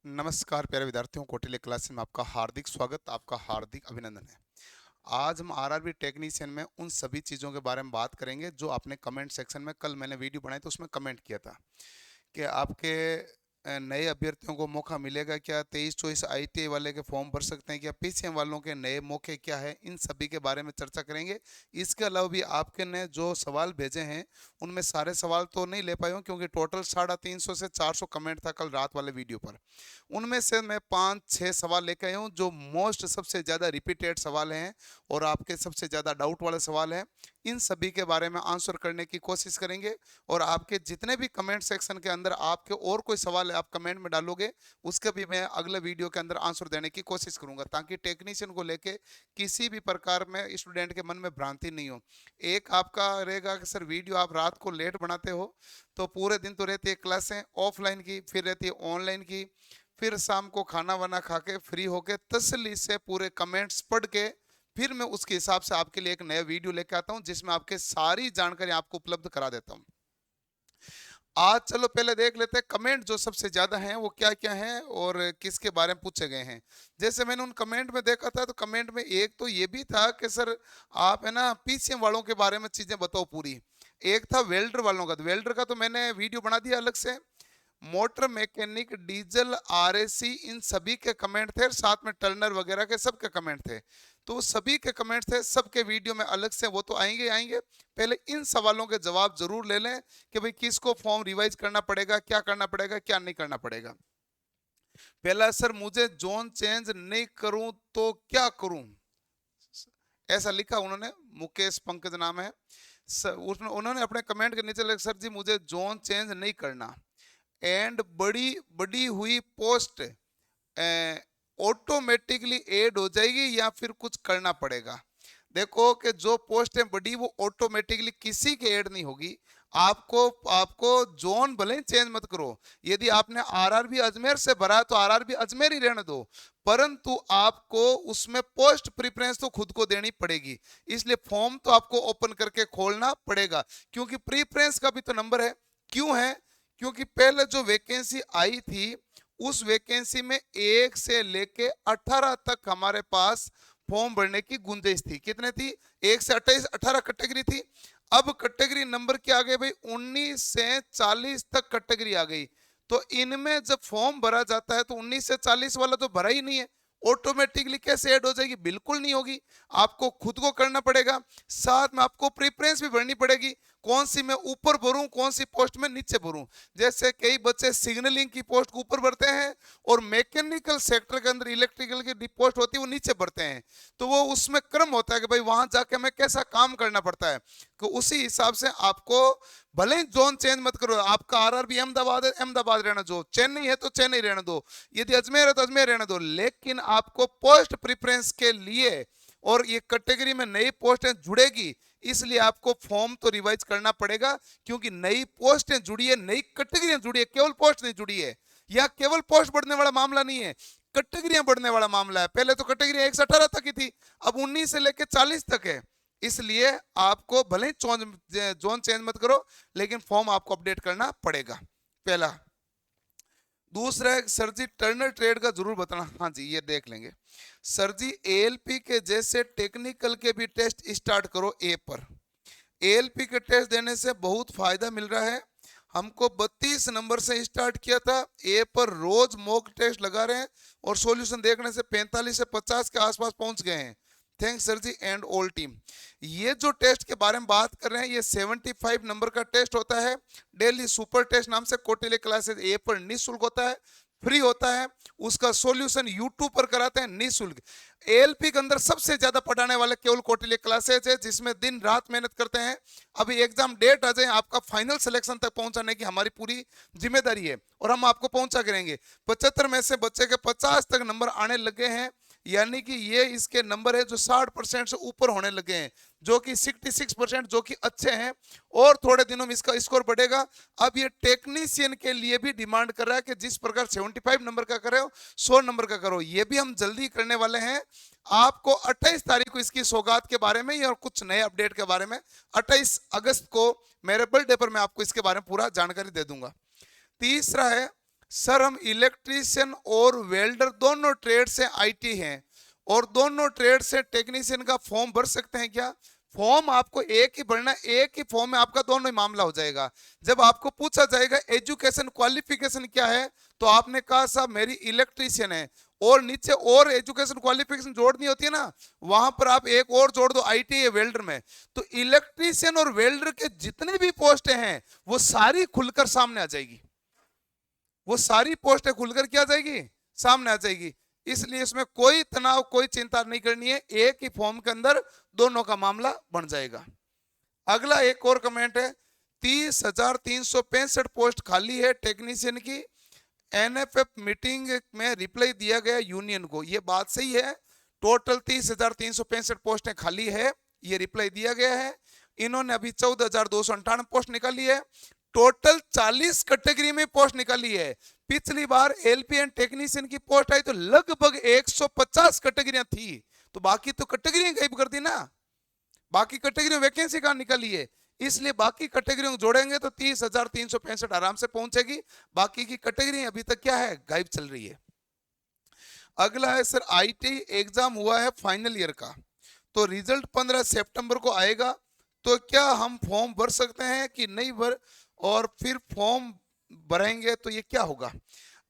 नमस्कार प्यारे विद्यार्थियों, कौटिल्य क्लासेस में आपका हार्दिक स्वागत, आपका हार्दिक अभिनंदन है। आज हम आरआरबी टेक्नीशियन में उन सभी चीज़ों के बारे में बात करेंगे जो आपने कमेंट सेक्शन में, कल मैंने वीडियो बनाई तो उसमें कमेंट किया था कि आपके नए अभ्यर्थियों को मौका मिलेगा क्या, 23-24 आईटीआई वाले के फॉर्म भर सकते हैं क्या, पीसीएम वालों के नए मौके क्या है, इन सभी के बारे में चर्चा करेंगे। इसके अलावा भी आपके ने जो सवाल भेजे हैं उनमें सारे सवाल तो नहीं ले पाए हूँ क्योंकि टोटल 350 से 400 कमेंट था कल रात वाले वीडियो पर। उनमें से मैं 5-6 सवाल लेकर आया हूँ जो मोस्ट सबसे ज़्यादा रिपीटेड सवाल हैं और आपके सबसे ज़्यादा डाउट वाले सवाल हैं। इन सभी के बारे में आंसर करने की कोशिश करेंगे और आपके जितने भी कमेंट सेक्शन के अंदर आपके और कोई सवाल है आप कमेंट में डालोगे, उसके भी मैं अगले वीडियो के अंदर आंसर देने की कोशिश करूंगा ताकि टेक्नीशियन को लेके किसी भी प्रकार में स्टूडेंट के मन में भ्रांति नहीं हो। एक आपका रहेगा कि सर वीडियो आप रात को लेट बनाते हो, तो पूरे दिन तो रहती है क्लासें ऑफलाइन की, फिर रहती है ऑनलाइन की, फिर शाम को खाना वाना खा के फ्री होके तसल्ली से पूरे कमेंट्स पढ़ के फिर मैं उसके हिसाब से आपके लिए एक नया वीडियो लेके आता हूं जिसमें आपके सारी जानकारी आपको उपलब्ध करा देता हूं। आज चलो पहले देख लेते हैं कमेंट जो सबसे ज्यादा हैं वो क्या क्या हैं और किसके बारे में पूछे गए हैं। जैसे मैंने उन कमेंट में देखा था तो कमेंट में एक तो ये भी था कि सर आप है ना पीसीएम वालों के बारे में चीजें बताओ पूरी। एक था वेल्डर वालों का, तो वेल्डर का तो मैंने वीडियो बना दिया अलग से। मोटर मैकेनिक, डीजल, आरएसी, इन सभी के कमेंट थे, साथ में टर्नर वगैरह के सबके कमेंट थे। तो सभी के कमेंट थे, सबके वीडियो में अलग से वो तो आएंगे आएंगे। पहले इन सवालों के जवाब जरूर ले लें कि भाई किसको फॉर्म रिवाइज करना पड़ेगा, क्या करना पड़ेगा, क्या नहीं करना पड़ेगा। पहला, सर मुझे जोन चेंज नहीं करूं तो क्या करूं, ऐसा लिखा उन्होंने। मुकेश पंकज नाम है। उसमें उन्होंने अपने कमेंट के नीचे लिखा, सर जी मुझे जोन चेंज नहीं करना एंड बड़ी बड़ी हुई पोस्ट ऑटोमेटिकली ऐड हो जाएगी या फिर कुछ करना पड़ेगा। देखो कि जो पोस्ट है बड़ी वो ऑटोमेटिकली किसी के ऐड नहीं होगी। आपको आपको जोन भले ही चेंज मत करो। यदि आपने आरआरबी अजमेर से भरा तो आरआरबी अजमेर ही रहने दो, परंतु आपको उसमें पोस्ट प्रेफरेंस तो खुद को देनी पड़ेगी। इसलिए फॉर्म तो आपको ओपन करके खोलना पड़ेगा क्योंकि प्रेफरेंस का भी तो नंबर है। क्यों है? क्योंकि पहले जो वैकेंसी आई थी उस वैकेंसी में 1 से लेके 18 तक हमारे पास फॉर्म भरने की गुंजाइश थी। कितने थी? 1 से 28, 18 कैटेगरी थी। अब कैटेगरी नंबर क्या आ गए भाई? 19 से 40 तक कैटेगरी आ गई। तो इनमें जब फॉर्म भरा जाता है तो 19 से 40 वाला तो भरा ही नहीं है, ऑटोमेटिकली कैसे ऐड हो जाएगी? बिल्कुल नहीं होगी। आपको खुद को करना पड़ेगा, साथ में आपको प्रेफरेंस भी भरनी पड़ेगी। कौन सी मैं ऊपर भरूं, कौन सी पोस्ट में नीचे भरूं। जैसे कई बच्चे सिग्नलिंग की पोस्ट को ऊपर भरते हैं और मैकेनिकल सेक्टर के अंदर इलेक्ट्रिकल की पोस्ट होती है वो नीचे भरते हैं। तो वो उसमें क्रम होता है कि भाई वहां जाके हमें कैसा काम करना पड़ता है। तो उसी हिसाब से आपको भले ही जोन चेंज मत करो। आपका आरआरबी अहमदाबाद है, अहमदाबाद रहने दो, चेन्नई है तो चेन्नई रहने दो, यदि अजमेर है तो अजमेर रहने दो, लेकिन आपको पोस्ट प्रेफरेंस के लिए और ये कैटेगरी में नई पोस्टें जुड़ेगी, इसलिए आपको फॉर्म तो रिवाइज करना पड़ेगा क्योंकि नई पोस्टें जुड़ी है, नई कैटेगरियां जुड़ी है, केवल पोस्ट नहीं जुड़ी है। या केवल पोस्ट बढ़ने वाला मामला नहीं है, कैटेगरियां बढ़ने वाला मामला है। पहले तो कैटेगरी 1 से 18 तक ही थी, अब 19 से लेकर 40 तक है। इसलिए आपको भले ही जोन चेंज मत करो लेकिन फॉर्म आपको अपडेट करना पड़ेगा, पहला। दूसरा है सर जी टर्नर ट्रेड का जरूर बताना। हाँ जी, ये देख लेंगे। सर जी एएलपी के जैसे टेक्निकल के भी टेस्ट स्टार्ट करो ए पर। एएलपी के टेस्ट देने से बहुत फायदा मिल रहा है। हमको 32 नंबर से स्टार्ट किया था, ए पर रोज मॉक टेस्ट लगा रहे हैं और सॉल्यूशन देखने से 45 से 50 के आसपास पहुंच गए हैं। Thanks sir ji and all team. ये जो टेस्ट के बारे में बात कर रहे हैं ये 75 नंबर का टेस्ट होता है। डेली सुपर टेस्ट नाम से कौटिल्य क्लासेस ए पर निःशुल्क होता है, फ्री होता है। उसका सॉल्यूशन यूट्यूब पर कराते हैं निःशुल्क। एएलपी के अंदर सबसे ज्यादा पढ़ाने वाले केवल कौटिल्य क्लासेस है जिसमें दिन रात मेहनत करते हैं। अभी एग्जाम डेट आ जाए आपका फाइनल सिलेक्शन तक पहुंचाने की हमारी पूरी जिम्मेदारी है और हम आपको पहुंचा करेंगे। 75 में से बच्चे के 50 तक नंबर आने लगे हैं, यानी कि ये इसके नंबर है जो 60% से ऊपर होने लगे हैं, जो कि 66%, जो कि अच्छे हैं। और थोड़े दिनों में इसका स्कोर बढ़ेगा। अब ये टेक्नीशियन के लिए भी डिमांड कर रहा है कि जिस प्रकार 75 नंबर का करो 100 नंबर का करो। ये भी हम जल्दी करने वाले हैं। आपको 28 तारीख को इसकी सौगात के बारे में और कुछ नए अपडेट के बारे में 28 अगस्त को मेरे बर्थडे पर मैं आपको इसके बारे में पूरा जानकारी दे दूंगा। तीसरा है सर हम इलेक्ट्रीशियन और वेल्डर दोनों ट्रेड से आईटी हैं और दोनों ट्रेड से टेक्नीशियन का फॉर्म भर सकते हैं क्या? फॉर्म आपको एक ही भरना, एक ही फॉर्म में आपका दोनों ही मामला हो जाएगा। जब आपको पूछा जाएगा एजुकेशन क्वालिफिकेशन क्या है, तो आपने कहा साहब मेरी इलेक्ट्रीशियन है, और नीचे और एजुकेशन क्वालिफिकेशन जोड़नी होती है ना, वहां पर आप एक और जोड़ दो आईटी या वेल्डर में। तो इलेक्ट्रीशियन और वेल्डर के जितनी भी पोस्टें हैं वो सारी खुलकर सामने आ जाएगी, वो सारी पोस्टें खुलकर क्या आ जाएगी, सामने आ जाएगी। इसलिए इसमें कोई तनाव, कोई चिंता नहीं करनी है, एक ही फॉर्म के अंदर दोनों का मामला बन जाएगा। अगला एक और कमेंट है, 30,365 पोस्ट खाली है टेक्नीशियन की। एनएफएफ मीटिंग में रिप्लाई दिया गया यूनियन को, ये बात सही है, टोटल 30,365 पोस्टें खाली है, ये रिप्लाई दिया गया है। इन्होंने अभी 14,298 पोस्ट निकाली है, टोटल 40 कैटेगरी में पोस्ट निकाली है। पिछली बार एलपी एंड टेक्नीशियन की पोस्ट आई तो लगभग 150 कैटेगरियां थी, तो बाकी तो कैटेगरी गायब कर दी ना, बाकी कैटेगरी वैकेंसी कहां निकाली है, इसलिए बाकी कैटेगरी को जोड़ेंगे तो 30,365 आराम से पहुंचेगी। बाकी की कैटेगरी अभी तक क्या है, गायब चल रही है। अगला है सर आईटी एग्जाम हुआ है फाइनल ईयर का, तो रिजल्ट 15 सितंबर को आएगा, तो क्या हम फॉर्म भर सकते हैं कि नहीं भर, और फिर फॉर्म भरेंगे तो ये क्या होगा?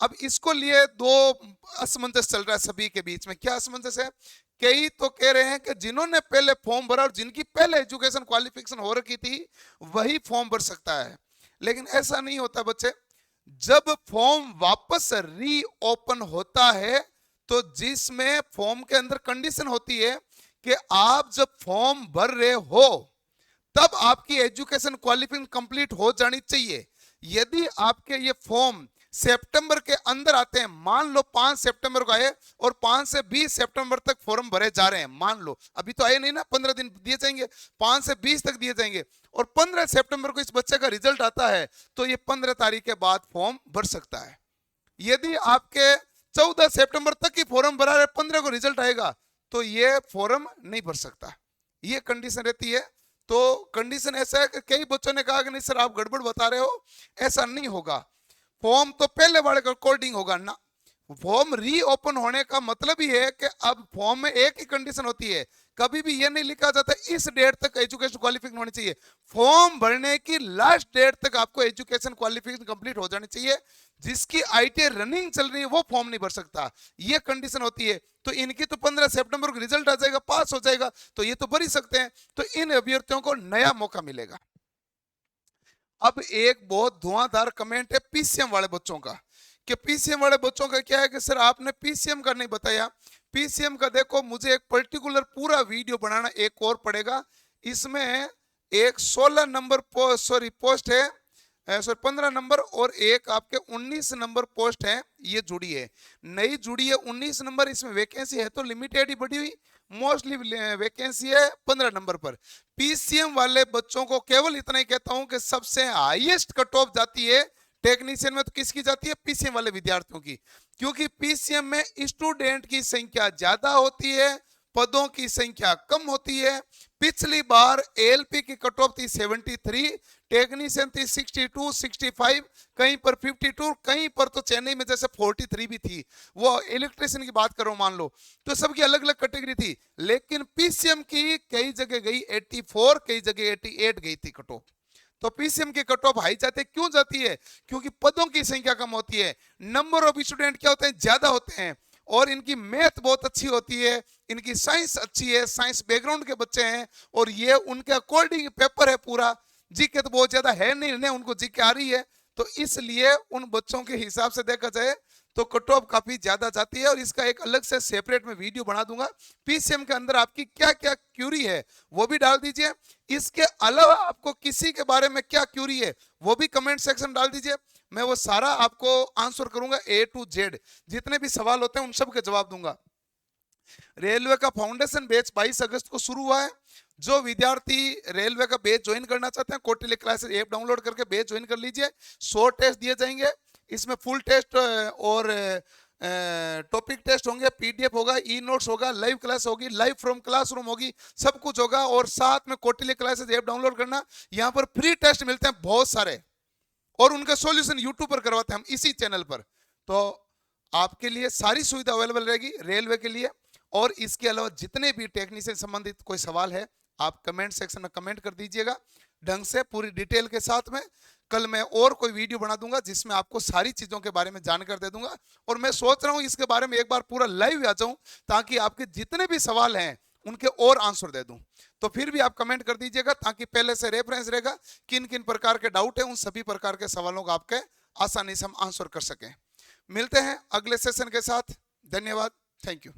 अब इसको लिए दो असमंजस चल रहा है सभी के बीच में। क्या असमंजस है? कई तो कह रहे हैं कि जिन्होंने पहले फॉर्म भरा और जिनकी पहले एजुकेशन क्वालिफिकेशन हो रखी थी वही फॉर्म भर सकता है, लेकिन ऐसा नहीं होता बच्चे। जब फॉर्म वापस रीओपन होता है तो जिसमें फॉर्म के अंदर कंडीशन होती है कि आप जब फॉर्म भर रहे हो तब आपकी एजुकेशन क्वालिफिकेशन कंप्लीट हो जानी चाहिए। यदि आपके ये फॉर्म सितंबर के अंदर आते हैं, मान लो 5 सितंबर को आए और 5 से 20 सितंबर तक फॉर्म भरे जा रहे हैं, मान लो अभी तो आए नहीं ना, 15 दिन दिए जाएंगे, 5 से 20 तक दिए जाएंगे, और 15 सितंबर को इस बच्चे का रिजल्ट आता है तो ये 15 तारीख के बाद फॉर्म भर सकता है। यदि आपके 14 सितंबर तक ही फॉर्म भरा है, 15 को रिजल्ट आएगा तो ये फॉर्म नहीं भर सकता, ये कंडीशन रहती है। तो कंडीशन ऐसा है कि कई बच्चों ने कहा कि नहीं सर आप गड़बड़ बता रहे हो, ऐसा नहीं होगा, फॉर्म तो पहले वाले का अकॉर्डिंग होगा ना। फॉर्म रीओपन होने का मतलब ही है कि अब फॉर्म में एक ही कंडीशन होती है, कभी भी ये नहीं लिखा जाता इस डेट तक एजुकेशन क्वालिफिकेशन होनी चाहिए, फॉर्म भरने की लास्ट डेट तक आपको एजुकेशन क्वालिफिकेशन कंप्लीट हो जानी चाहिए। जिसकी आईटी रनिंग चल रही है वो फॉर्म नहीं भर सकता, ये कंडीशन होती है। तो इनकी तो 15 सितंबर को रिजल्ट आ जाएगा, पास हो जाएगा, तो ये तो भर ही सकते हैं, तो इन अभ्यर्थियों को नया मौका मिलेगा। अब एक बहुत धुआंधार कमेंट है पीसीएम वाले बच्चों का, कि पीसीएम वाले बच्चों का क्या है कि सर आपने पीसीएम का नहीं बताया। पीसीएम का देखो, मुझे एक पर्टिकुलर पूरा वीडियो बनाना एक और पड़ेगा, इसमें एक 16 नंबर पोस्ट है, सॉरी 15 नंबर, और एक आपके 19 नंबर पोस्ट है, ये जुड़ी है, नई जुड़ी है 19 नंबर। इसमें वैकेंसी है तो लिमिटेड ही बढ़ी हुई, मोस्टली वैकेंसी है 15 नंबर पर। पीसीएम वाले बच्चों को केवल इतना ही कहता हूं कि सबसे हाईएस्ट कट ऑफ जाती है टेक्नीशियन में, तो किसकी जाती है? पीसीएम वाले विद्यार्थियों की, क्योंकि पीसीएम में स्टूडेंट की संख्या ज्यादा होती है, पदों की संख्या कम होती है। पिछली बार एलपी की कट ऑफ थी 73, टेक्नीशियन थी 62, 65, कहीं पर 52, कहीं पर तो चेन्नई में जैसे 43 भी थी, वो इलेक्ट्रिशियन की बात करो मान लो, तो सबकी अलग अलग कैटेगरी थी। लेकिन पीसीएम की कई जगह गई 84, कई जगह 88 गई थी कट ऑफ। तो पीसीएम की कट ऑफ हाई जाती है, क्यों जाती है? क्योंकि पदों की संख्या कम होती है, नंबर ऑफ स्टूडेंट क्या होते हैं, ज्यादा होते हैं, और इनकी मैथ बहुत अच्छी होती है, इनकी साइंस अच्छी है, साइंस बैकग्राउंड के बच्चे हैं, और ये उनके अकॉर्डिंग पेपर है पूरा। जीके तो बहुत ज्यादा है नहीं, उनको जीके आ रही है, तो इसलिए उन बच्चों के हिसाब से देखा जाए तो कट ऑफ काफी ज्यादा जाती है, और इसका एक अलग से सेपरेट में वीडियो बना दूंगा। पीसीएम के अंदर आपकी क्या क्या क्यूरी है वो भी डाल दीजिए, इसके अलावा आपको किसी के बारे में क्या क्यूरी है वो भी कमेंट सेक्शन डाल दीजिए, मैं वो सारा आपको आंसर करूंगा, A to Z, जितने भी सवाल होते हैं उन सब के जवाब दूंगा। रेलवे का फाउंडेशन बैच 22 अगस्त को शुरू हुआ है। जो विद्यार्थी रेलवे का बैच ज्वाइन करना चाहते हैं, कौटिल्य क्लासेस ऐप डाउनलोड करके बैच ज्वाइन कर लीजिए। 100 टेस्ट दिए जाएंगे, इसमें फुल टेस्ट और टॉपिक टेस्ट होंगे, पीडीएफ होगा, ई नोट्स होगा, लाइव क्लास होगी, लाइव फ्रॉम क्लासरूम होगी, सब कुछ होगा। और साथ में कौटिल्य क्लासेस ऐप डाउनलोड करना, यहाँ पर फ्री टेस्ट मिलते हैं बहुत सारे, और उनका सॉल्यूशन यूट्यूब पर करवाते हैं हम इसी चैनल पर। तो आपके लिए सारी सुविधा अवेलेबल रहेगी रेलवे के लिए। और इसके अलावा जितने भी टेक्नीशियन संबंधित कोई सवाल है आप कमेंट सेक्शन में कमेंट कर दीजिएगा ढंग से पूरी डिटेल के साथ में। कल मैं और कोई वीडियो बना दूंगा जिसमें आपको सारी चीजों के बारे में जानकारी दे दूंगा। और मैं सोच रहा हूं इसके बारे में एक बार पूरा लाइव आ जाऊं ताकि आपके जितने भी सवाल हैं उनके और आंसर दे दूं। तो फिर भी आप कमेंट कर दीजिएगा ताकि पहले से रेफरेंस रहेगा किन किन प्रकार के डाउट है, उन सभी प्रकार के सवालों का आपके आसानी से हम आंसर कर सकें। मिलते हैं अगले सेशन के साथ। धन्यवाद। Thank you.